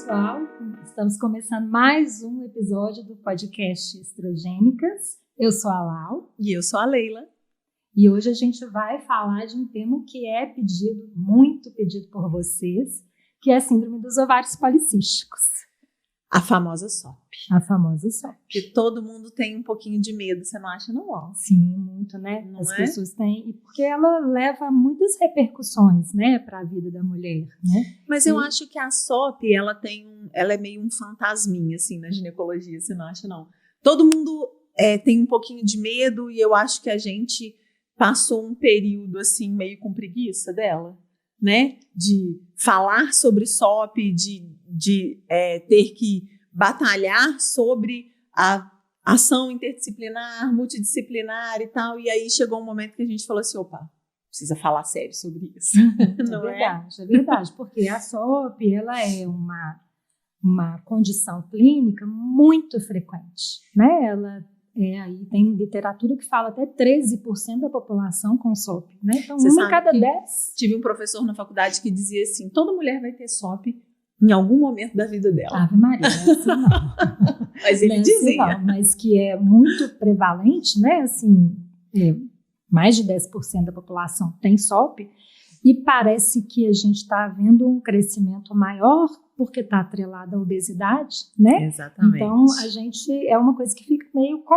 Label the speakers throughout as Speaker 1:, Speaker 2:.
Speaker 1: pessoal, estamos começando mais um episódio do podcast Estrogênicas. Eu sou a Lau.
Speaker 2: E eu sou a Leila.
Speaker 1: E hoje a gente vai falar de um tema que é muito pedido por vocês, que é a síndrome dos ovários policísticos.
Speaker 2: A famosa SOP.
Speaker 1: A famosa SOP.
Speaker 2: Que todo mundo tem um pouquinho de medo, você não acha, não? Ó.
Speaker 1: Sim, muito, né?
Speaker 2: Não
Speaker 1: As
Speaker 2: é?
Speaker 1: pessoas têm, e porque ela leva muitas repercussões, né, para a vida da mulher, né?
Speaker 2: Mas eu acho que a SOP, ela é meio um fantasminha, assim, na ginecologia, você não acha, não? Todo mundo tem um pouquinho de medo e eu acho que a gente passou um período, assim, meio com preguiça dela, né? De falar sobre SOP, de ter que batalhar sobre a ação interdisciplinar, multidisciplinar e tal. E aí chegou um momento que a gente falou assim, opa, precisa falar sério sobre isso. Não
Speaker 1: É verdade, porque a SOP, ela é uma condição clínica muito frequente, né? Ela aí tem literatura que fala até 13% da população com SOP, né? Então,
Speaker 2: Você
Speaker 1: uma
Speaker 2: sabe
Speaker 1: em cada
Speaker 2: que
Speaker 1: 10.
Speaker 2: Tive um professor na faculdade que dizia assim, toda mulher vai ter SOP em algum momento da vida dela.
Speaker 1: Ave Maria, não é assim não.
Speaker 2: Mas ele
Speaker 1: Não é assim
Speaker 2: dizia.
Speaker 1: não, mas que é muito prevalente, né? Assim, mais de 10% da população tem SOP, e parece que a gente está vendo um crescimento maior porque está atrelada à obesidade, né?
Speaker 2: Exatamente.
Speaker 1: Então, é uma coisa que fica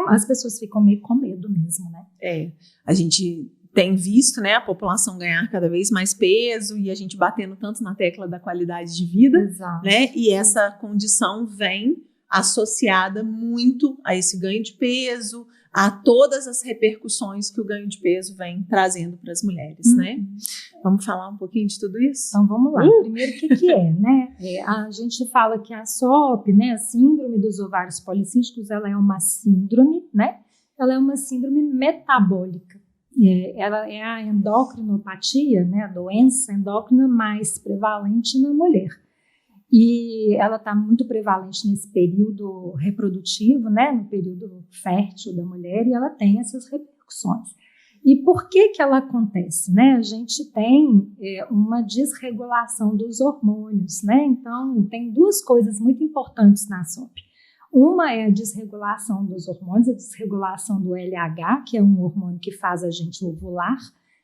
Speaker 1: as pessoas ficam meio com medo mesmo, né?
Speaker 2: A gente tem visto, né, a população ganhar cada vez mais peso e a gente batendo tanto na tecla da qualidade de vida,
Speaker 1: Exato.
Speaker 2: né? E essa condição vem associada muito a esse ganho de peso, a todas as repercussões que o ganho de peso vem trazendo para as mulheres, né? Vamos falar um pouquinho de tudo isso?
Speaker 1: Então vamos lá. Primeiro, o que é, né? A gente fala que a SOP, né, a síndrome dos ovários policísticos, ela é uma síndrome, né? Ela é uma síndrome metabólica. Ela é a endocrinopatia, né, a doença endócrina mais prevalente na mulher. E ela está muito prevalente nesse período reprodutivo, né, no período fértil da mulher, e ela tem essas repercussões. E por que ela acontece, né? A gente tem uma desregulação dos hormônios, né? Então, tem duas coisas muito importantes na SOP. Uma é a desregulação dos hormônios, a desregulação do LH, que é um hormônio que faz a gente ovular.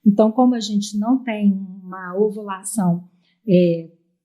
Speaker 1: Então, como a gente não tem uma ovulação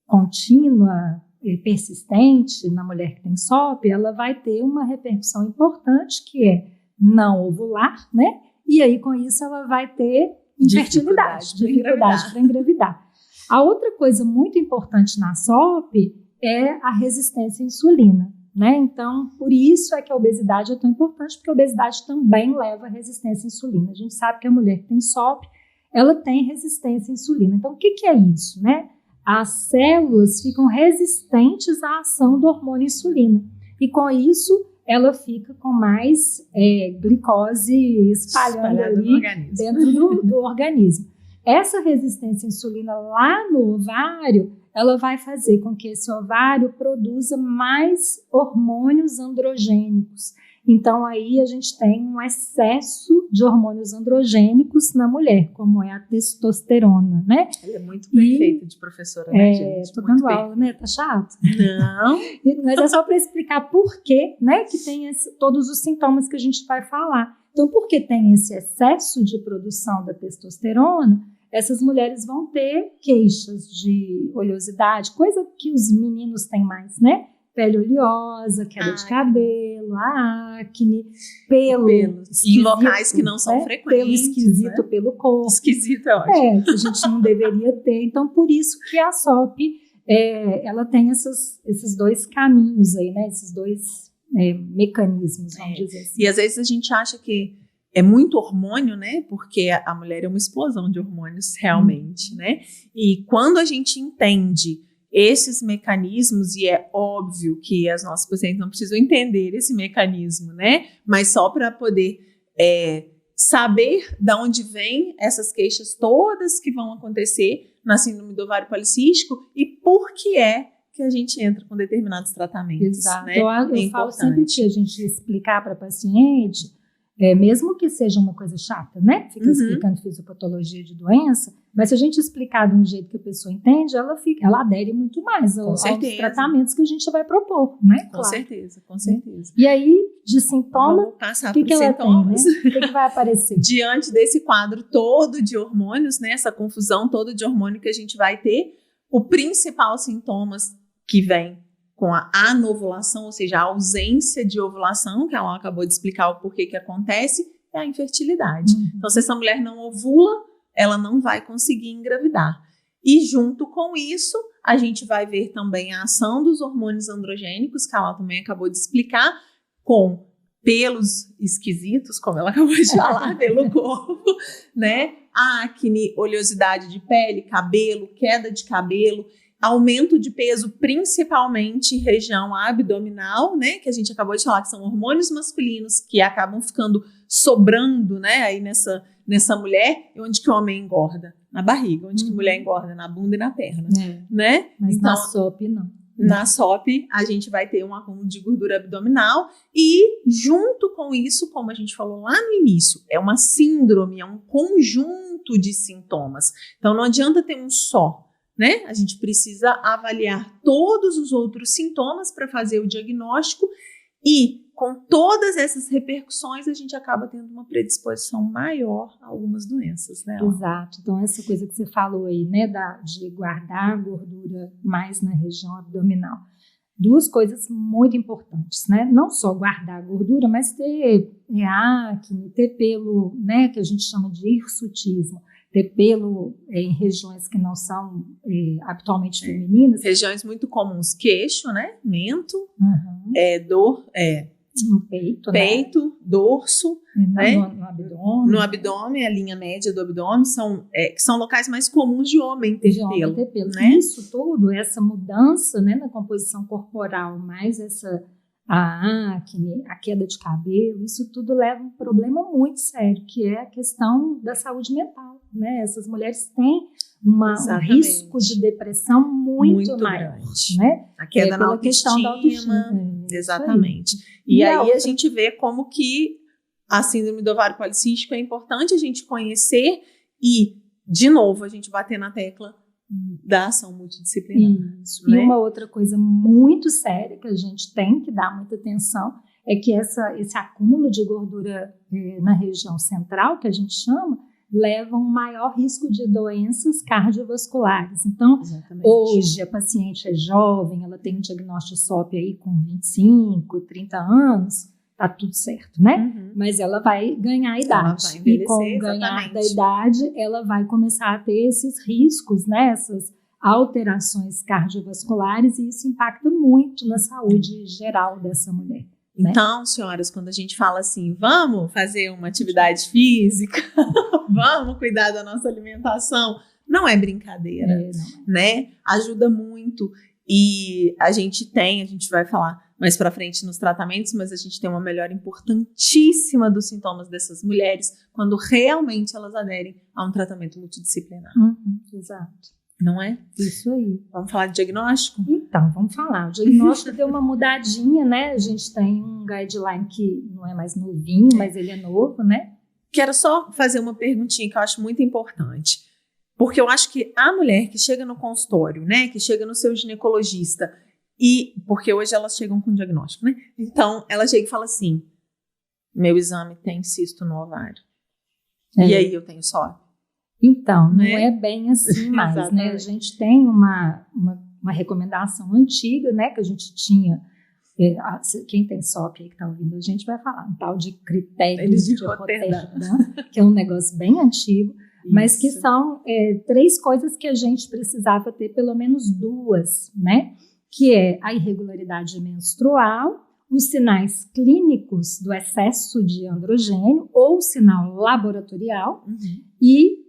Speaker 1: contínua, persistente na mulher que tem SOP, ela vai ter uma repercussão importante, que é não ovular, né? E aí, com isso, ela vai ter infertilidade, dificuldade para engravidar. A outra coisa muito importante na SOP é a resistência à insulina, né? Então, por isso é que a obesidade é tão importante, porque a obesidade também leva à resistência à insulina. A gente sabe que a mulher que tem SOP, ela tem resistência à insulina. Então, o que é isso, né? As células ficam resistentes à ação do hormônio insulina. E com isso, ela fica com mais glicose espalhando ali dentro do organismo. Essa resistência à insulina lá no ovário, ela vai fazer com que esse ovário produza mais hormônios androgênicos. Então, aí a gente tem um excesso de hormônios androgênicos na mulher, como é a testosterona, né?
Speaker 2: Ela é muito perfeita de professora, né, gente?
Speaker 1: Tô dando aula, né? Tá chato?
Speaker 2: Não.
Speaker 1: Mas é só para explicar por quê, né, que tem todos os sintomas que a gente vai falar. Então, porque tem esse excesso de produção da testosterona, essas mulheres vão ter queixas de oleosidade, coisa que os meninos têm mais, né? Pele oleosa, queda de cabelo, acne, pelo
Speaker 2: em locais que não são frequentes.
Speaker 1: Pelo esquisito, né? Pelo corpo.
Speaker 2: Esquisito é ótimo.
Speaker 1: Que a gente não deveria ter. Então, por isso que a SOP, ela tem esses dois caminhos aí, né? Esses dois mecanismos, vamos dizer assim.
Speaker 2: E às vezes a gente acha que é muito hormônio, né? Porque a mulher é uma explosão de hormônios, realmente, né? E quando a gente entende esses mecanismos, e é óbvio que as nossas pacientes não precisam entender esse mecanismo, né? Mas só para poder saber de onde vêm essas queixas todas que vão acontecer na síndrome do ovário policístico e por que a gente entra com determinados tratamentos.
Speaker 1: Exato.
Speaker 2: Né?
Speaker 1: Eu falo sempre que a gente explicar para a paciente Mesmo que seja uma coisa chata, né? Fica explicando fisiopatologia de doença, mas se a gente explicar de um jeito que a pessoa entende, ela adere muito mais aos tratamentos que a gente vai propor, né?
Speaker 2: Com certeza.
Speaker 1: E aí, de sintoma, o que ela tem, né? O que vai aparecer?
Speaker 2: Diante desse quadro todo de hormônios, né? Essa confusão toda de hormônio que a gente vai ter, o principal sintomas que vem com a anovulação, ou seja, a ausência de ovulação, que ela acabou de explicar o porquê que acontece, é a infertilidade. Então, se essa mulher não ovula, ela não vai conseguir engravidar. E junto com isso, a gente vai ver também a ação dos hormônios androgênicos, que ela também acabou de explicar, com pelos esquisitos, como ela acabou de falar, pelo corpo, né? Acne, oleosidade de pele, cabelo, queda de cabelo, aumento de peso, principalmente em região abdominal, né? Que a gente acabou de falar que são hormônios masculinos que acabam ficando sobrando, né? Aí nessa mulher, onde que o homem engorda? Na barriga. Onde que a mulher engorda? Na bunda e na perna, né?
Speaker 1: Mas então, na SOP, não.
Speaker 2: Na SOP, a gente vai ter um acúmulo de gordura abdominal e, junto com isso, como a gente falou lá no início, é uma síndrome, é um conjunto de sintomas. Então, não adianta ter um só, né? A gente precisa avaliar todos os outros sintomas para fazer o diagnóstico e, com todas essas repercussões, a gente acaba tendo uma predisposição maior a algumas doenças, né?
Speaker 1: Exato. Então, essa coisa que você falou aí, né, de guardar a gordura mais na região abdominal. Duas coisas muito importantes, né? Não só guardar a gordura, mas ter acne, ter pelo, né, que a gente chama de hirsutismo. Ter pelo em regiões que não são habitualmente femininas.
Speaker 2: Regiões muito comuns, queixo, né? Mento, dor,
Speaker 1: no peito,
Speaker 2: né? Dorso, né?
Speaker 1: No abdômen.
Speaker 2: No abdômen, a linha média do abdômen, são locais mais comuns de homem ter pelo. Né?
Speaker 1: Isso tudo, essa mudança, né, na composição corporal, mais a acne, a queda de cabelo, isso tudo leva a um problema muito sério, que é a questão da saúde mental, né? Essas mulheres têm um risco de depressão muito maior,
Speaker 2: grande,
Speaker 1: né?
Speaker 2: A queda na
Speaker 1: questão da autoestima.
Speaker 2: Exatamente. E aí a gente vê como que a síndrome do ovário policístico é importante a gente conhecer e, de novo, a gente bater na tecla da ação multidisciplinar.
Speaker 1: Isso. Né? E uma outra coisa muito séria que a gente tem que dar muita atenção é que esse acúmulo de gordura na região central, que a gente chama, leva a um maior risco de doenças cardiovasculares. Então, hoje a paciente é jovem, ela tem um diagnóstico SOP aí com 25, 30 anos, tá tudo certo, né? Mas ela vai ganhar a idade. E com o ganhar da idade, ela vai começar a ter esses riscos, né? Essas alterações cardiovasculares, e isso impacta muito na saúde geral dessa mulher.
Speaker 2: Então, senhoras, quando a gente fala assim, vamos fazer uma atividade física, vamos cuidar da nossa alimentação, não é brincadeira, né? Ajuda muito. E a gente vai falar mais pra frente nos tratamentos, mas a gente tem uma melhora importantíssima dos sintomas dessas mulheres quando realmente elas aderem a um tratamento multidisciplinar.
Speaker 1: Exato.
Speaker 2: Não é?
Speaker 1: Isso aí.
Speaker 2: Vamos falar de diagnóstico?
Speaker 1: Então, vamos falar. O diagnóstico deu uma mudadinha, né? A gente tem um guideline que não é mais novinho, mas ele é novo, né?
Speaker 2: Quero só fazer uma perguntinha que eu acho muito importante. Porque eu acho que a mulher que chega no consultório, né? Que chega no seu ginecologista, porque hoje elas chegam com diagnóstico, né? Então, ela chega e fala assim, meu exame tem cisto no ovário. E aí eu tenho SOP.
Speaker 1: Então, não é bem assim mais, né? A gente tem uma recomendação antiga, né? Que a gente tinha, quem tem SOP aí que está ouvindo a gente vai falar, um tal de critérios de Roterdã, que é um negócio bem antigo, mas que são 3 coisas que a gente precisava ter, pelo menos 2, né? Que é a irregularidade menstrual, os sinais clínicos do excesso de androgênio ou sinal laboratorial e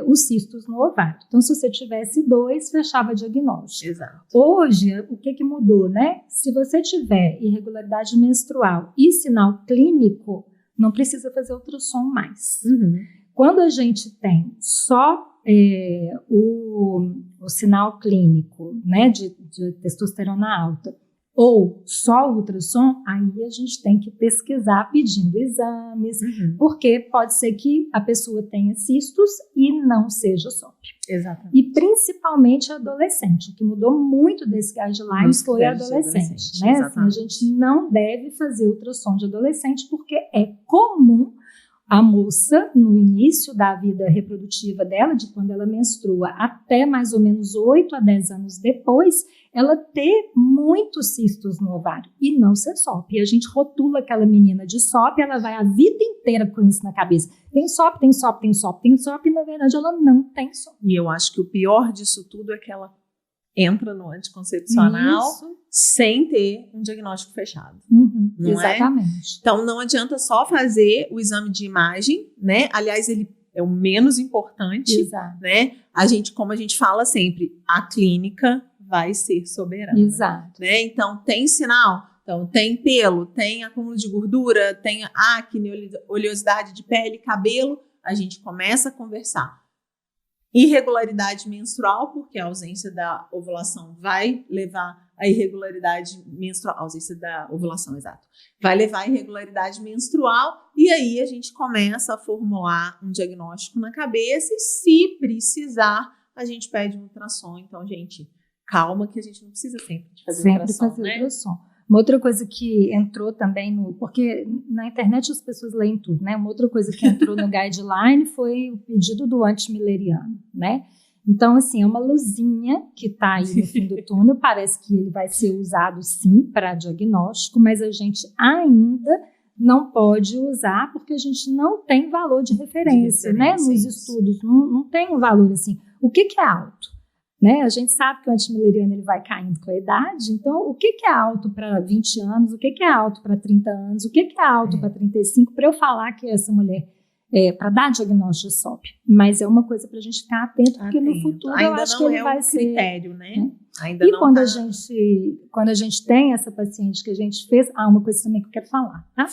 Speaker 1: os cistos no ovário. Então, se você tivesse 2, fechava diagnóstico.
Speaker 2: Exato.
Speaker 1: Hoje, o que mudou, né? Se você tiver irregularidade menstrual e sinal clínico, não precisa fazer ultrassom mais. Quando a gente tem só o sinal clínico, né, de testosterona alta, ou só ultrassom, aí a gente tem que pesquisar pedindo exames, porque pode ser que a pessoa tenha cistos e não seja SOP.
Speaker 2: Exatamente.
Speaker 1: E principalmente adolescente. O que mudou muito desse guideline foi adolescente, né? Assim, a gente não deve fazer ultrassom de adolescente porque é comum a moça, no início da vida reprodutiva dela, de quando ela menstrua até mais ou menos 8 a 10 anos depois, ela ter muitos cistos no ovário e não ser SOP. E a gente rotula aquela menina de SOP, ela vai a vida inteira com isso na cabeça. Tem SOP, tem SOP, tem SOP, tem SOP, e na verdade ela não tem SOP.
Speaker 2: E eu acho que o pior disso tudo é que ela entra no anticoncepcional sem ter um diagnóstico fechado. Não
Speaker 1: exatamente.
Speaker 2: É? Então, não adianta só fazer o exame de imagem, né? Aliás, ele é o menos importante,
Speaker 1: Exato.
Speaker 2: Né? Como a gente fala sempre, a clínica vai ser soberana.
Speaker 1: Exato.
Speaker 2: Né? Então, tem sinal? Então, tem pelo, tem acúmulo de gordura, tem acne, oleosidade de pele, cabelo, a gente começa a conversar. Irregularidade menstrual, porque a ausência da ovulação vai levar a irregularidade menstrual, a ausência da ovulação, exato, vai levar a irregularidade menstrual, e aí a gente começa a formular um diagnóstico na cabeça, e se precisar, a gente pede um ultrassom. Então, gente, calma que a gente não precisa sempre de fazer ultrassom, né?
Speaker 1: Ultrassom. Uma outra coisa que entrou também, porque na internet as pessoas leem tudo, né? Uma outra coisa que entrou no guideline foi o pedido do antimilleriano, né? Então, assim, é uma luzinha que está aí no fim do túnel, parece que ele vai ser usado sim para diagnóstico, mas a gente ainda não pode usar porque a gente não tem valor de referência, né? Nos estudos, não tem um valor assim. O que é alto? Né? A gente sabe que o antimilleriano ele vai caindo com a idade, então o que é alto para 20 anos, o que é alto para 30 anos, o que é alto para 35, para eu falar que essa mulher para dar diagnóstico de SOP. Mas é uma coisa para a gente ficar atento, porque no futuro
Speaker 2: ainda
Speaker 1: eu acho que ele vai ser
Speaker 2: critério, né?
Speaker 1: Ainda e não quando a gente tem essa paciente que a gente fez, uma coisa também que eu quero falar, tá?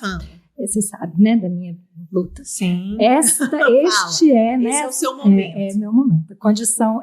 Speaker 1: Você sabe, né, da minha luta.
Speaker 2: Sim.
Speaker 1: Este é, né?
Speaker 2: Esse é o seu momento.
Speaker 1: É meu momento.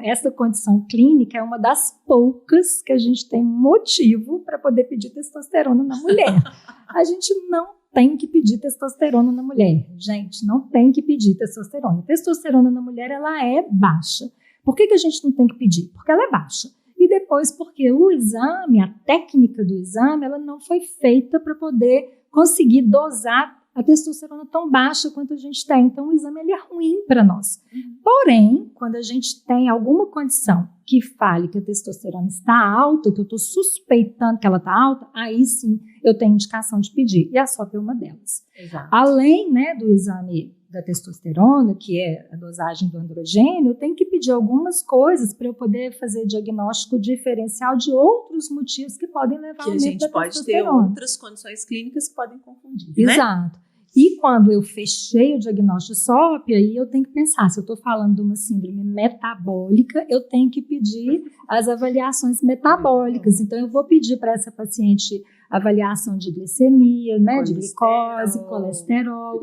Speaker 1: Essa condição clínica é uma das poucas que a gente tem motivo para poder pedir testosterona na mulher. A gente não tem que pedir testosterona na mulher. Gente, não tem que pedir testosterona. Testosterona na mulher, ela é baixa. Por que a gente não tem que pedir? Porque ela é baixa. E depois porque o exame, a técnica do exame, ela não foi feita para poder conseguir dosar a testosterona tão baixa quanto a gente tem. Então, o exame ele é ruim para nós. Porém, quando a gente tem alguma condição que fale que a testosterona está alta, que eu estou suspeitando que ela está alta, aí sim eu tenho indicação de pedir. E a SOP é uma delas.
Speaker 2: Exato.
Speaker 1: Além, né, do exame da testosterona, que é a dosagem do androgênio, eu tenho que pedir algumas coisas para eu poder fazer diagnóstico diferencial de outros motivos que podem levar ao aumento da testosterona.
Speaker 2: Que a gente pode ter outras condições clínicas que podem confundir, né?
Speaker 1: Exato. E quando eu fechei o diagnóstico de SOP, aí eu tenho que pensar, se eu estou falando de uma síndrome metabólica, eu tenho que pedir as avaliações metabólicas. Então, eu vou pedir para essa paciente avaliação de glicemia, né, de glicose, colesterol,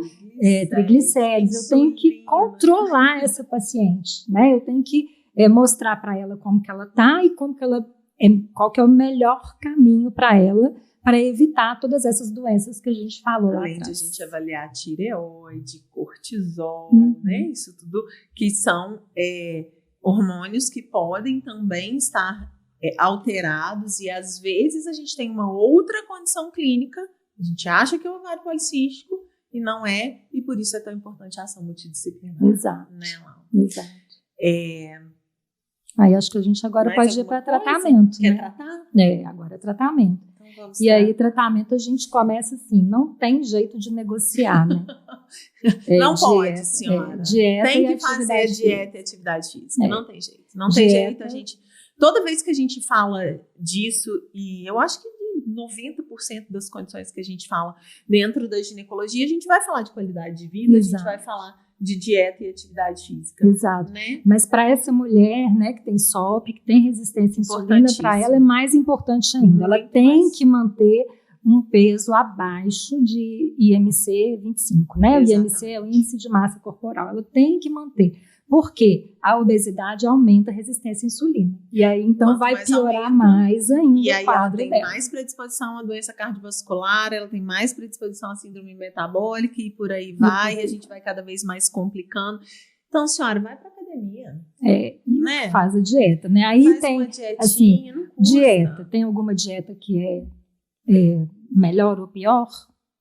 Speaker 1: triglicéridos. Eu tenho que controlar essa paciente, né? Eu tenho que mostrar para ela como que ela está e qual que é o melhor caminho para ela para evitar todas essas doenças que a gente falou lá atrás.
Speaker 2: Além de a gente avaliar tireoide, cortisol, né? Isso tudo que são hormônios que podem também estar alterados, e às vezes a gente tem uma outra condição clínica, a gente acha que é o ovário policístico e não é, e por isso é tão importante a ação multidisciplinar.
Speaker 1: Exato.
Speaker 2: Né,
Speaker 1: exato. Aí acho que a gente agora pode ir para tratamento.
Speaker 2: Quer
Speaker 1: né?
Speaker 2: tratar?
Speaker 1: Agora é tratamento.
Speaker 2: Então vamos
Speaker 1: aí, tratamento a gente começa assim, não tem jeito de negociar, né?
Speaker 2: Não pode, senhora.
Speaker 1: Dieta
Speaker 2: tem que fazer dieta e atividade física. Não tem jeito. Não tem jeito. A gente, toda vez que a gente fala disso, e eu acho que 90% das condições que a gente fala dentro da ginecologia, a gente vai falar de qualidade de vida, a gente vai falar de dieta e atividade física.
Speaker 1: Exato.
Speaker 2: Né?
Speaker 1: Mas para essa mulher, né, que tem SOP, que tem resistência à insulina, para ela é mais importante ainda. Ela tem que manter um peso abaixo de IMC 25, né? Exatamente. O IMC é o índice de massa corporal. Ela tem que manter. Porque a obesidade aumenta a resistência à insulina. E aí, então,
Speaker 2: Quanto
Speaker 1: vai
Speaker 2: mais
Speaker 1: piorar
Speaker 2: aumenta,
Speaker 1: mais ainda
Speaker 2: e aí
Speaker 1: o quadro
Speaker 2: ela tem
Speaker 1: dela.
Speaker 2: mais predisposição à doença cardiovascular, ela tem mais predisposição à síndrome metabólica e por aí vai, e a gente vai cada vez mais complicando. Então, senhora, vai para academia.
Speaker 1: E
Speaker 2: né?
Speaker 1: faz a dieta, né? Aí
Speaker 2: Faz
Speaker 1: tem,
Speaker 2: uma dietinha,
Speaker 1: assim,
Speaker 2: não custa.
Speaker 1: dieta. Tem alguma dieta que é melhor ou pior?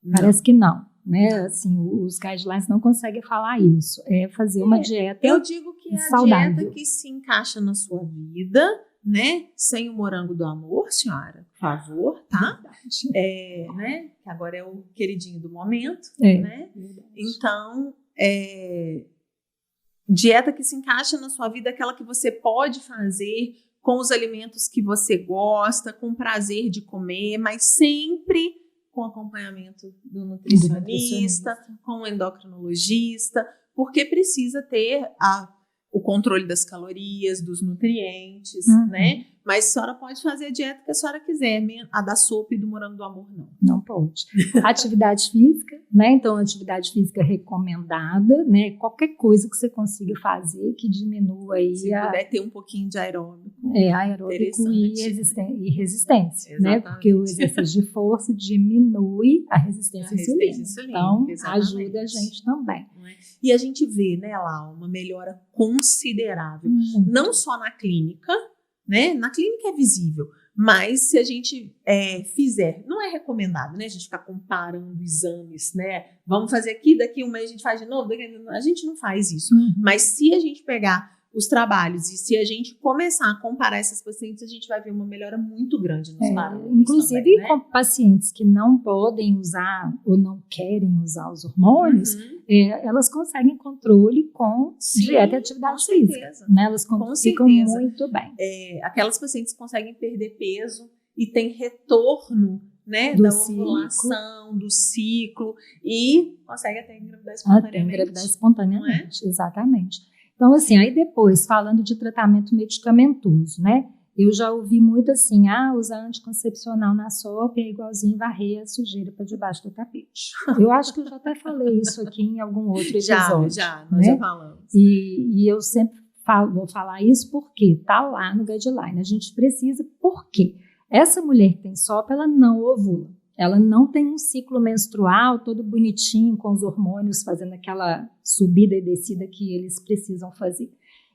Speaker 2: Não.
Speaker 1: Parece que não, né?
Speaker 2: Não.
Speaker 1: Assim, os guidelines não conseguem falar isso. É fazer uma dieta
Speaker 2: Eu digo que é a
Speaker 1: saudável.
Speaker 2: dieta que se encaixa na sua vida, né? Sem o morango do amor, senhora, por favor, tá? Né? Que agora é o queridinho do momento, né?
Speaker 1: Verdade.
Speaker 2: Então, dieta que se encaixa na sua vida, aquela que você pode fazer com os alimentos que você gosta, com prazer de comer, mas sempre com acompanhamento do nutricionista, com o endocrinologista, porque precisa ter o controle das calorias, dos nutrientes, né? Mas a senhora pode fazer a dieta que a senhora quiser, a da sopa e do morango do amor, não.
Speaker 1: Não pode. Atividade física, né? Então, atividade física recomendada, né? Qualquer coisa que você consiga fazer que diminua aí
Speaker 2: Se puder ter um pouquinho de aeróbico.
Speaker 1: Aeróbico e resistência, né?
Speaker 2: Exatamente.
Speaker 1: Porque o exercício de força diminui a resistência à insulina. Então,
Speaker 2: exatamente.
Speaker 1: ajuda a gente também.
Speaker 2: E a gente vê, né, lá, uma melhora considerável.
Speaker 1: Muito.
Speaker 2: Não só na clínica, né? Na clínica é visível, mas se a gente fizer, não é recomendado, né? A gente ficar comparando exames, né? Vamos fazer aqui, daqui um mês a gente faz de novo, a gente não faz isso. Mas se a gente pegar os trabalhos e se a gente começar a comparar essas pacientes, a gente vai ver uma melhora muito grande nos parâmetros.
Speaker 1: Inclusive,
Speaker 2: também, né?
Speaker 1: com pacientes que não podem usar ou não querem usar os hormônios, elas conseguem controle com dieta e atividade física. Né? Elas ficam muito bem.
Speaker 2: Aquelas pacientes que conseguem perder peso e tem retorno, né, da ovulação, do ciclo, e consegue até engravidar espontaneamente.
Speaker 1: Até engravidar espontaneamente, exatamente. Então, assim, aí depois, falando de tratamento medicamentoso, né? Eu já ouvi muito assim, usar anticoncepcional na sopa é igualzinho varrer a sujeira para debaixo do tapete. Eu acho que eu já até falei isso aqui em algum outro episódio.
Speaker 2: Nós já falamos.
Speaker 1: E eu sempre vou falar isso porque está lá no guideline. A gente precisa, porque essa mulher que tem sopa, ela não ovula. Ela não tem um ciclo menstrual todo bonitinho, com os hormônios fazendo aquela subida e descida que eles precisam fazer.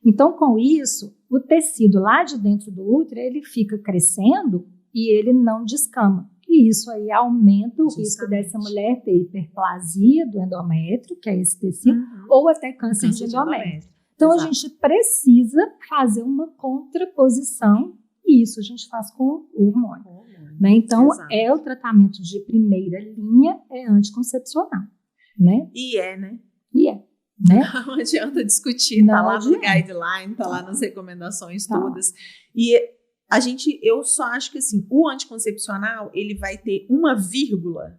Speaker 1: Então, com isso, o tecido lá de dentro do útero, ele fica crescendo e ele não descama. E isso aí aumenta o risco dessa mulher ter hiperplasia do endométrio, que é esse tecido, ou até câncer de endométrio. Então, a gente precisa fazer uma contraposição, e isso a gente faz com o hormônio. Né? Então, o tratamento de primeira linha é anticoncepcional. Né?
Speaker 2: Né?
Speaker 1: Né?
Speaker 2: Não adianta discutir, tá lá no guideline, tá lá nas recomendações todas. E eu só acho que assim, o anticoncepcional, ele vai ter uma vírgula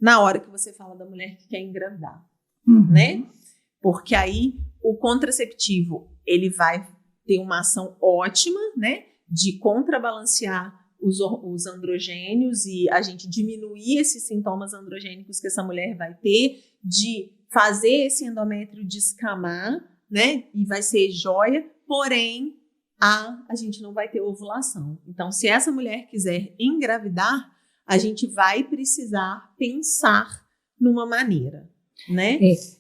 Speaker 2: na hora que você fala da mulher que quer engravidar, né? Porque aí o contraceptivo, ele vai ter uma ação ótima, né? De contrabalancear os androgênios e a gente diminuir esses sintomas androgênicos que essa mulher vai ter, de fazer esse endométrio descamar, né? E vai ser joia, porém a gente não vai ter ovulação. Então, se essa mulher quiser engravidar, a gente vai precisar pensar numa maneira, né?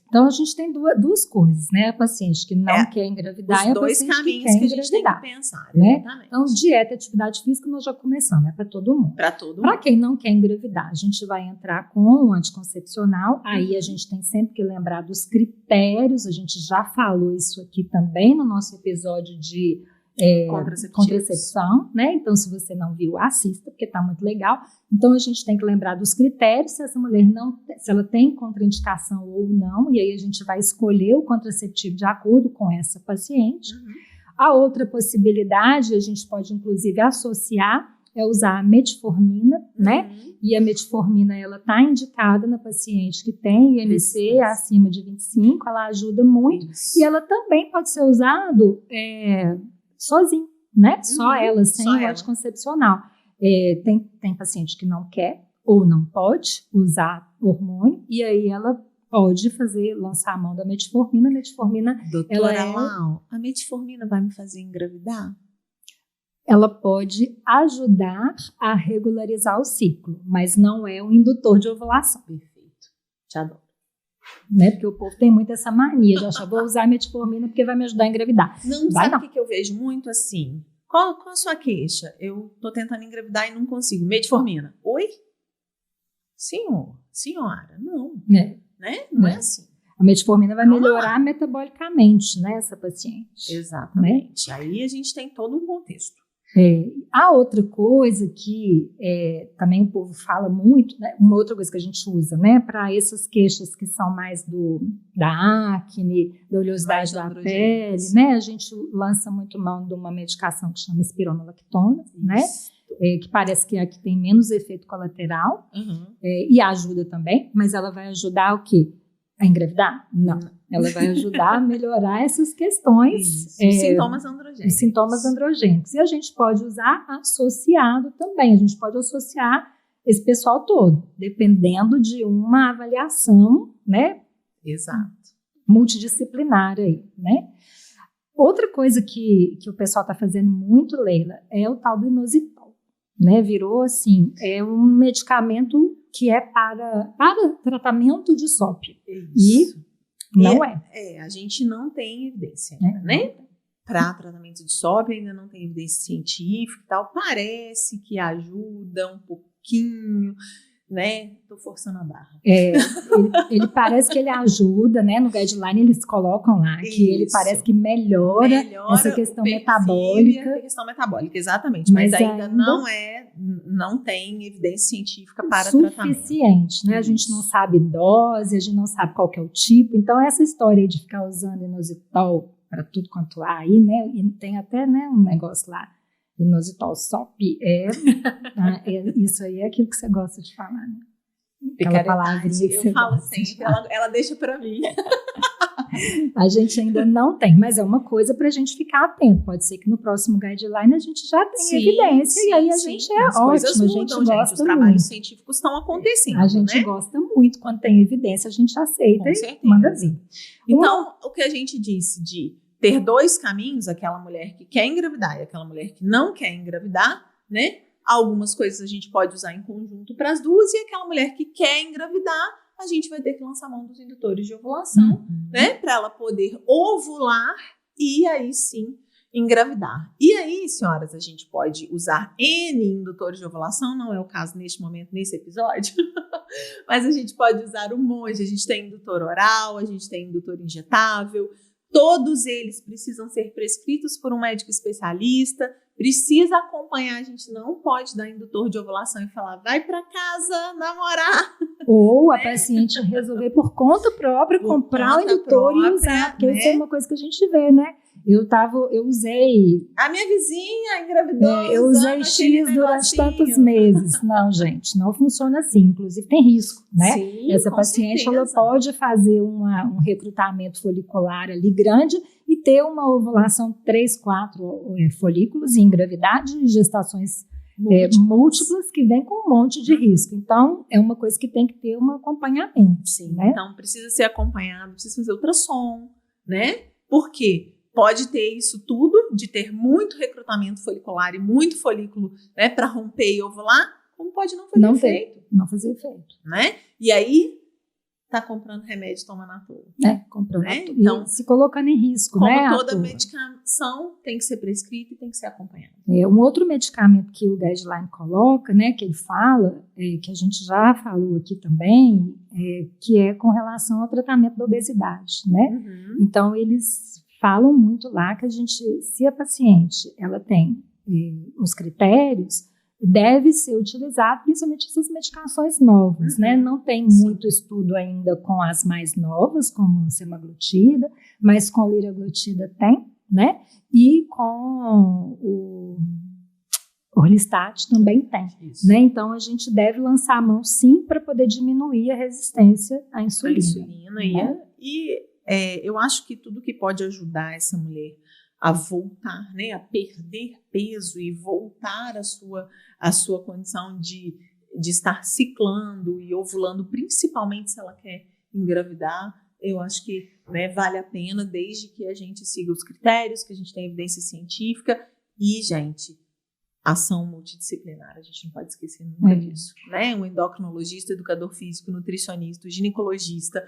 Speaker 1: Então, a gente tem duas coisas, né? A paciente que não quer engravidar e a paciente que quer engravidar. Os dois caminhos que a gente tem que
Speaker 2: pensar,
Speaker 1: né?
Speaker 2: Exatamente.
Speaker 1: Então, dieta e atividade física nós já começamos, é para todo mundo. Para quem não quer engravidar, a gente vai entrar com um anticoncepcional, aí a gente tem sempre que lembrar dos critérios, a gente já falou isso aqui também no nosso episódio de contracepção, né? Então, se você não viu, assista, porque tá muito legal. Então, a gente tem que lembrar dos critérios, se essa mulher se ela tem contraindicação ou não, e aí a gente vai escolher o contraceptivo de acordo com essa paciente. A outra possibilidade, a gente pode inclusive associar, é usar a metformina, né? E a metformina, ela tá indicada na paciente que tem IMC acima de 25, ela ajuda muito. E ela também pode ser usado sozinho, né? Só ela, sem o anticoncepcional. Tem paciente que não quer ou não pode usar hormônio, e aí ela pode lançar a mão da metformina. A metformina,
Speaker 2: Doutora Lau, a metformina vai me fazer engravidar?
Speaker 1: Ela pode ajudar a regularizar o ciclo, mas não é um indutor de ovulação.
Speaker 2: Perfeito. Te adoro.
Speaker 1: Né? Porque o povo tem muito essa mania de achar, vou usar a metformina porque vai me ajudar a engravidar.
Speaker 2: Não, sabe o que eu vejo muito assim? Qual a sua queixa? Eu tô tentando engravidar e não consigo. Metformina. Oi? Senhor, senhora, não. Né? Não é assim.
Speaker 1: A metformina vai melhorar metabolicamente, né, essa paciente.
Speaker 2: Exatamente. Né? Aí a gente tem todo um contexto.
Speaker 1: A outra coisa que também o povo fala muito, né, uma outra coisa que a gente usa, né, para essas queixas que são mais da acne, da oleosidade da pele, né, a gente lança muito mão de uma medicação que chama espironolactona, né, que parece que é a que tem menos efeito colateral, e ajuda também, mas ela vai ajudar o quê? A engravidar? Não. Ela vai ajudar a melhorar essas questões.
Speaker 2: Os sintomas androgênicos.
Speaker 1: Os sintomas androgênicos. E a gente pode usar associado também. A gente pode associar esse pessoal todo, dependendo de uma avaliação, né?
Speaker 2: Exato.
Speaker 1: Multidisciplinar aí, né? Outra coisa que o pessoal está fazendo muito, Leila, é o tal do inositol, né? Virou assim, é um medicamento que é para tratamento de SOP.
Speaker 2: Isso.
Speaker 1: E não é.
Speaker 2: A gente não tem evidência ainda, né? Para tratamento de SOP ainda não tem evidência científica e tal. Parece que ajuda um pouquinho, né? Tô forçando a barra.
Speaker 1: Ele parece que ele ajuda, né? No guideline eles colocam lá que ele parece que melhora essa questão metabólica.
Speaker 2: A questão metabólica, exatamente. Mas ainda não tem evidência científica para tratamento.
Speaker 1: Suficiente, né? A gente não sabe dose, a gente não sabe qual que é o tipo. Então, essa história de ficar usando inositol para tudo quanto há aí, né? E tem até, né, um negócio lá. Inositol SOP isso aí é aquilo que você gosta de falar, né? Aquela palavrinha que você
Speaker 2: falo sempre, ela deixa para mim.
Speaker 1: A gente ainda não tem, mas é uma coisa para a gente ficar atento. Pode ser que no próximo guideline a gente já tenha evidência e aí a gente ótimo, a gente gosta
Speaker 2: os trabalhos científicos estão acontecendo.
Speaker 1: A gente gosta muito quando tem evidência, a gente aceita e manda vir.
Speaker 2: Então, o que a gente disse de ter dois caminhos, aquela mulher que quer engravidar e aquela mulher que não quer engravidar, né? Algumas coisas a gente pode usar em conjunto para as duas, e aquela mulher que quer engravidar, a gente vai ter que lançar mão dos indutores de ovulação, né? Para ela poder ovular e aí sim engravidar. E aí, senhoras, a gente pode usar N indutores de ovulação, não é o caso neste momento, nesse episódio, mas a gente pode usar um monte. A gente tem indutor oral, a gente tem indutor injetável. Todos eles precisam ser prescritos por um médico especialista, precisa acompanhar, a gente não pode dar indutor de ovulação e falar, vai para casa namorar.
Speaker 1: Ou a paciente resolver por conta própria comprar o indutor e usar, porque isso é uma coisa que a gente vê, né? Eu usei...
Speaker 2: A minha vizinha engravidou.
Speaker 1: Eu usei X durante tantos meses. Não, gente, não funciona assim. Inclusive tem risco, né?
Speaker 2: Sim,
Speaker 1: essa paciente ela pode fazer um recrutamento folicular ali grande e ter uma ovulação 3, 4 folículos e engravidar de gestações múltiplas que vem com um monte de risco. Então, é uma coisa que tem que ter um acompanhamento.
Speaker 2: Sim,
Speaker 1: né?
Speaker 2: Então, precisa ser acompanhado, precisa fazer ultrassom, né? Por quê? Pode ter isso tudo, de ter muito recrutamento folicular e muito folículo, né, para romper e ovular, como pode não fazer efeito.
Speaker 1: Não fazer efeito.
Speaker 2: Né? E aí, tá comprando remédio, tomando à toa.
Speaker 1: Comprando
Speaker 2: né?
Speaker 1: à toa.
Speaker 2: Então,
Speaker 1: se colocando em risco,
Speaker 2: como
Speaker 1: né?
Speaker 2: Toda medicação tem que ser prescrita e tem que ser acompanhada.
Speaker 1: Um outro medicamento que o guideline coloca, né, que ele fala, que a gente já falou aqui também, que é com relação ao tratamento da obesidade, né? Então, eles falam muito lá que se a paciente ela tem os critérios, deve ser utilizado principalmente essas medicações novas, né? Não tem muito estudo ainda com as mais novas, como semaglutida, mas com liraglutida tem, né? E com o orlistat também tem, né? Então a gente deve lançar a mão sim para poder diminuir a resistência à insulina.
Speaker 2: Né? Eu acho que tudo que pode ajudar essa mulher a voltar, né, a perder peso e voltar à sua condição de estar ciclando e ovulando, principalmente se ela quer engravidar, eu acho que, né, vale a pena, desde que a gente siga os critérios, que a gente tenha evidência científica e, gente, ação multidisciplinar, a gente não pode esquecer nunca disso, né? Um endocrinologista, educador físico, nutricionista, ginecologista,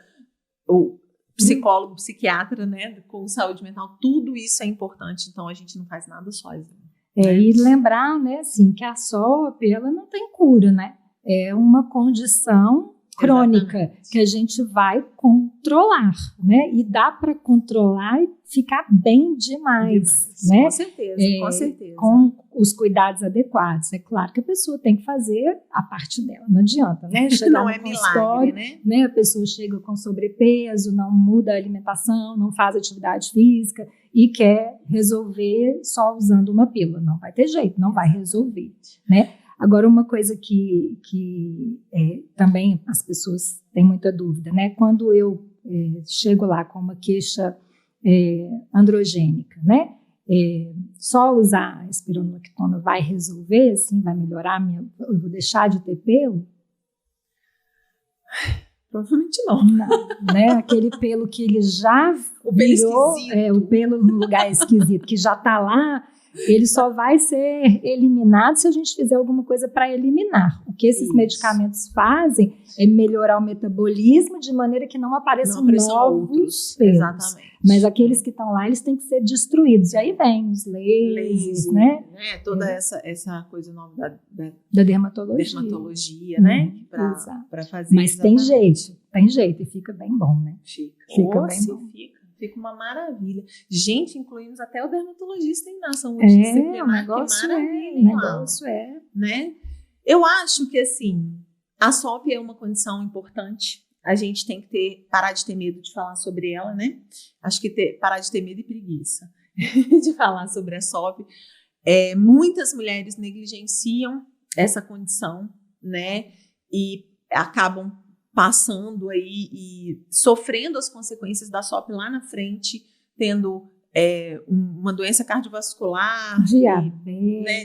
Speaker 2: o psicólogo, psiquiatra, né, com saúde mental, tudo isso é importante, então a gente não faz nada sozinho.
Speaker 1: E lembrar, né, assim, que a SOP, ela não tem cura, né? É uma condição crônica. Exatamente. Que a gente vai controlar, né? E dá para controlar e ficar bem demais, né?
Speaker 2: Com certeza, com certeza.
Speaker 1: Com os cuidados adequados. É claro que a pessoa tem que fazer a parte dela, não adianta, né? Chegar
Speaker 2: não
Speaker 1: no
Speaker 2: é milagre,
Speaker 1: né? A pessoa chega com sobrepeso, não muda a alimentação, não faz atividade física e quer resolver só usando uma pílula. Não vai ter jeito, não vai resolver, né? Agora, uma coisa que também as pessoas têm muita dúvida, né? Quando eu chego lá com uma queixa androgênica, né? Só usar espironolactona vai resolver, assim, vai melhorar, eu vou deixar de ter pelo?
Speaker 2: Provavelmente não.
Speaker 1: Não, né? Aquele pelo que ele já virou, o pelo no lugar esquisito, que já está lá, ele só vai ser eliminado se a gente fizer alguma coisa para eliminar. O que esses medicamentos fazem é melhorar o metabolismo de maneira que não apareçam novos pelos. Exatamente. Mas aqueles que estão lá, eles têm que ser destruídos. E aí vem os lasers, né?
Speaker 2: Toda essa coisa nova
Speaker 1: da dermatologia.
Speaker 2: Dermatologia, né? Para fazer.
Speaker 1: Mas tem jeito e fica bem bom, né?
Speaker 2: Fica bem bom. Fica uma maravilha. Gente, incluímos até o dermatologista em ação multidisciplinar.
Speaker 1: O negócio
Speaker 2: né? Eu acho que, assim, a SOP é uma condição importante. A gente tem que parar de ter medo de falar sobre ela, né? Acho que parar de ter medo e preguiça de falar sobre a SOP. Muitas mulheres negligenciam essa condição, né? E acabam passando aí e sofrendo as consequências da SOP lá na frente, tendo uma doença cardiovascular,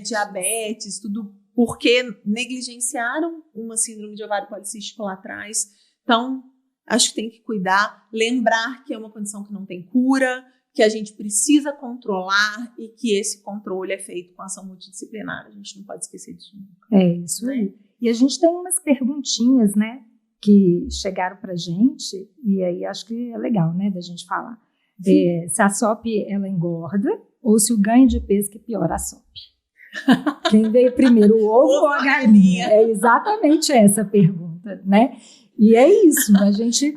Speaker 2: diabetes, tudo porque negligenciaram uma síndrome de ovário policístico lá atrás. Então, acho que tem que cuidar, lembrar que é uma condição que não tem cura, que a gente precisa controlar e que esse controle é feito com ação multidisciplinar. A gente não pode esquecer disso nunca.
Speaker 1: É isso aí. E a gente tem umas perguntinhas, né, que chegaram para a gente, e aí acho que é legal, né, da gente falar. Se a SOP, ela engorda, ou se o ganho de peso que piora a SOP. Quem veio primeiro, o ovo ou a galinha? É exatamente essa a pergunta, né? E é isso, a gente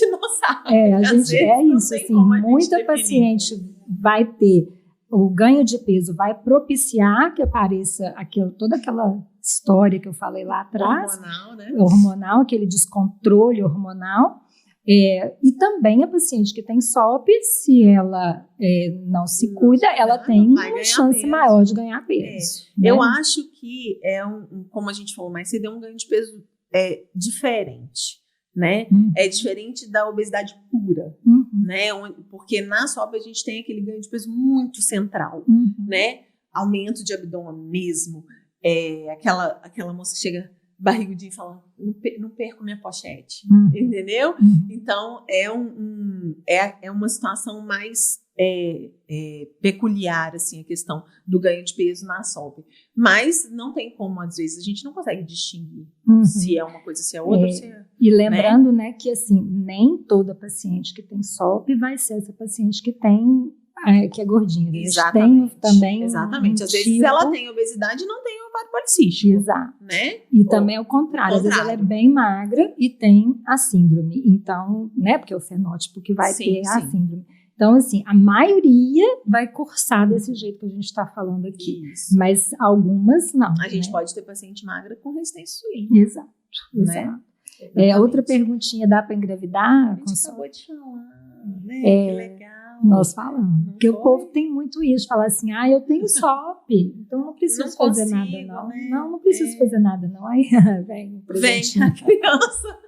Speaker 2: não sabe.
Speaker 1: É isso, assim, muita paciente vai ter o ganho de peso, vai propiciar que apareça toda aquela história que eu falei lá atrás,
Speaker 2: hormonal, né?
Speaker 1: Hormonal, aquele descontrole hormonal, e também a paciente que tem SOP, se ela não se cuida, ela tem uma chance maior de ganhar peso. Né?
Speaker 2: Eu acho que como a gente falou mais cedo, é um ganho de peso diferente, né? É diferente da obesidade pura, né? Porque na SOP a gente tem aquele ganho de peso muito central, né? Aumento de abdômen mesmo, aquela moça que chega barrigudinha e fala, não perco minha pochete, entendeu? Então é uma situação mais peculiar, assim, a questão do ganho de peso na SOP. Mas não tem como, às vezes, a gente não consegue distinguir se é uma coisa, se é outra, se é...
Speaker 1: E lembrando, né, que assim, nem toda paciente que tem SOP vai ser essa paciente que tem que é gordinha.
Speaker 2: Exatamente.
Speaker 1: Tem também
Speaker 2: Exatamente. Às vezes ela tem obesidade e não tem ovário policístico.
Speaker 1: Exato.
Speaker 2: Né?
Speaker 1: E também é o contrário. Às vezes ela é bem magra e tem a síndrome. Então, né, porque é o fenótipo que vai ter a síndrome. Então, assim, a maioria vai cursar desse jeito que a gente está falando aqui. Isso. Mas algumas não.
Speaker 2: A gente pode ter paciente magra com resistência insulínica.
Speaker 1: Exato. Exato. Outra perguntinha, dá para engravidar?
Speaker 2: A gente acabou de falar, né? Que legal.
Speaker 1: Nós falamos. Porque o povo tem muito isso, falar assim, eu tenho SOP, então não preciso fazer nada, não. Né? Não preciso fazer nada, não. Aí vem um presentinho.
Speaker 2: Vem a criança.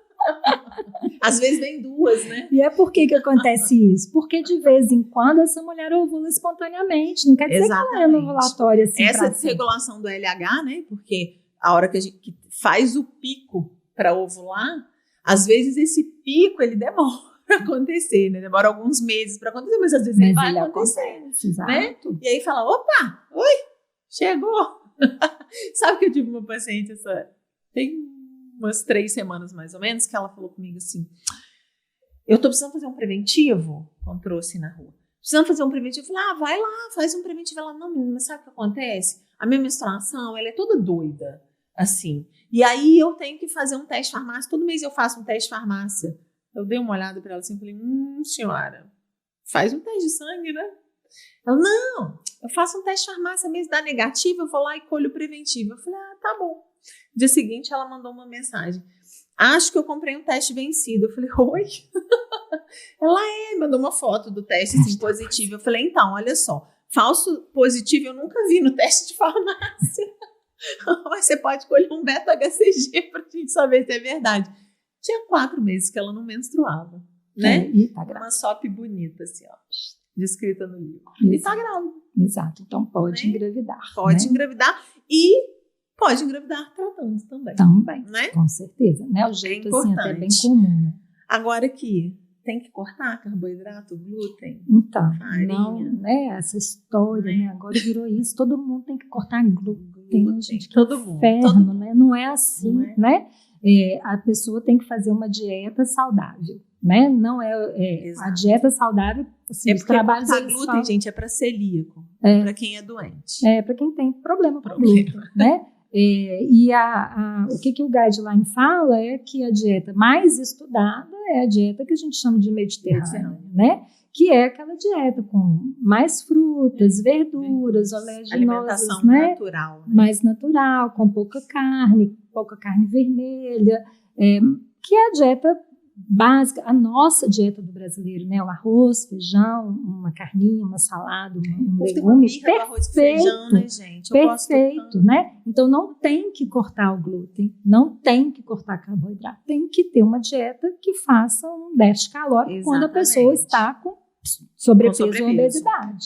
Speaker 2: Às vezes vem duas, né?
Speaker 1: E por que acontece isso? Porque de vez em quando essa mulher ovula espontaneamente, não quer dizer que ela é no ovulatório assim.
Speaker 2: Essa desregulação do LH, né? Porque a hora que a gente faz o pico para ovular, Às vezes esse pico, ele demora para acontecer, né? Demora alguns meses para acontecer, mas às vezes ele vai acontecer,
Speaker 1: acontece,
Speaker 2: né? E aí fala, opa, oi, chegou. Sabe que eu tive uma paciente, tem umas 3 semanas mais ou menos, que ela falou comigo assim, eu tô precisando fazer um preventivo, encontrou assim na rua. Precisando fazer um preventivo. Eu falei, vai lá, faz um preventivo. Ela, não, menina, mas sabe o que acontece? A minha menstruação, ela é toda doida, assim. E aí eu tenho que fazer um teste de farmácia. Todo mês eu faço um teste de farmácia. Eu dei uma olhada para ela assim e falei, senhora, faz um teste de sangue, né? Ela, não, eu faço um teste de farmácia, mês dá negativo, eu vou lá e colho o preventivo. Eu falei, tá bom. Dia seguinte, ela mandou uma mensagem. Acho que eu comprei um teste vencido. Eu falei, oi? Ela mandou uma foto do teste assim, positivo. Eu falei, então, olha só, falso positivo eu nunca vi no teste de farmácia. Mas você pode colher um beta-HCG pra gente saber se é verdade. Tinha 4 meses que ela não menstruava, né?
Speaker 1: E tá grávida.
Speaker 2: Uma SOP bonita, assim, ó, descrita no livro.
Speaker 1: Exato.
Speaker 2: E tá grávida.
Speaker 1: Exato, então pode engravidar.
Speaker 2: Pode
Speaker 1: né?
Speaker 2: engravidar e pode engravidar tratando também.
Speaker 1: Também,
Speaker 2: né?
Speaker 1: Com certeza, né? O jeito assim até bem comum, né?
Speaker 2: Agora que tem que cortar carboidrato, glúten,
Speaker 1: então,
Speaker 2: farinha.
Speaker 1: Não, né? Essa história, né? Agora virou isso, todo mundo tem que cortar glúten, gente, que
Speaker 2: todo mundo,
Speaker 1: inferno, né? Não é assim,
Speaker 2: Não é?
Speaker 1: né? A pessoa tem que fazer uma dieta saudável, né? Não a dieta saudável, assim, os
Speaker 2: porque
Speaker 1: trabalhos
Speaker 2: cortar
Speaker 1: eles
Speaker 2: glúten,
Speaker 1: falam,
Speaker 2: gente, é para celíaco, para quem é doente.
Speaker 1: para quem tem problema com glúten, né? E o que o guideline fala é que a dieta mais estudada é a dieta que a gente chama de mediterrânea, né? Que é aquela dieta com mais frutas, verduras, oleaginosas,
Speaker 2: alimentação
Speaker 1: né?
Speaker 2: natural. Né?
Speaker 1: Mais natural, com pouca carne vermelha, que é a dieta básica, a nossa dieta do brasileiro, né? O arroz, feijão, uma carninha, uma salada, um legume,
Speaker 2: feijão, né, gente?
Speaker 1: Perfeito, né? Então não tem que cortar o glúten, não tem que cortar carboidrato, tem que ter uma dieta que faça um déficit calórico quando a pessoa está com sobrepeso ou obesidade,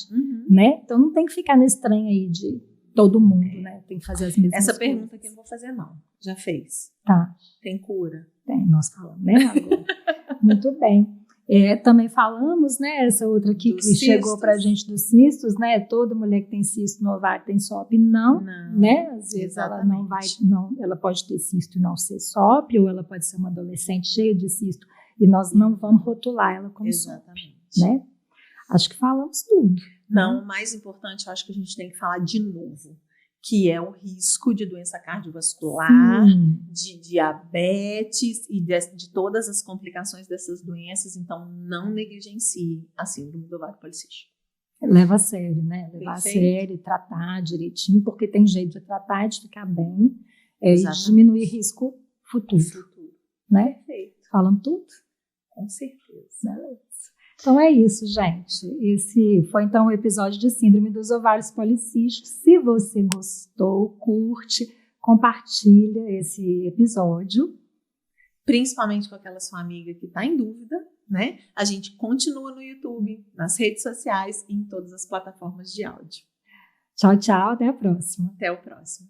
Speaker 1: né? Então não tem que ficar nesse trem aí de todo mundo, né? Tem que fazer as mesmas coisas.
Speaker 2: Essa pergunta aqui eu não vou fazer não, já fez.
Speaker 1: Tá.
Speaker 2: Tem cura?
Speaker 1: Tem, nós falamos, né? Agora. Muito bem. Também falamos, né? Essa outra aqui que chegou para a gente dos cistos, né? Toda mulher que tem cisto no ovário tem SOP, não, né? Às vezes ela ela pode ter cisto e não ser SOP, ou ela pode ser uma adolescente cheia de cisto e nós não vamos rotular ela como SOP, né? Acho que falamos tudo.
Speaker 2: Não, o mais importante, eu acho que a gente tem que falar de novo, que é o risco de doença cardiovascular, de diabetes e de todas as complicações dessas doenças. Então, não negligencie a síndrome do ovário policístico.
Speaker 1: Leva a sério, né? Levar a sério, tratar direitinho, porque tem jeito de tratar, de ficar bem e de diminuir risco futuro. Né?
Speaker 2: Perfeito.
Speaker 1: Falam tudo?
Speaker 2: Com certeza.
Speaker 1: Beleza. Então é isso, gente. Esse foi então o episódio de Síndrome dos Ovários Policísticos. Se você gostou, curte, compartilha esse episódio.
Speaker 2: Principalmente com aquela sua amiga que está em dúvida, né? A gente continua no YouTube, nas redes sociais e em todas as plataformas de áudio.
Speaker 1: Tchau, tchau. Até a próxima.
Speaker 2: Até o próximo.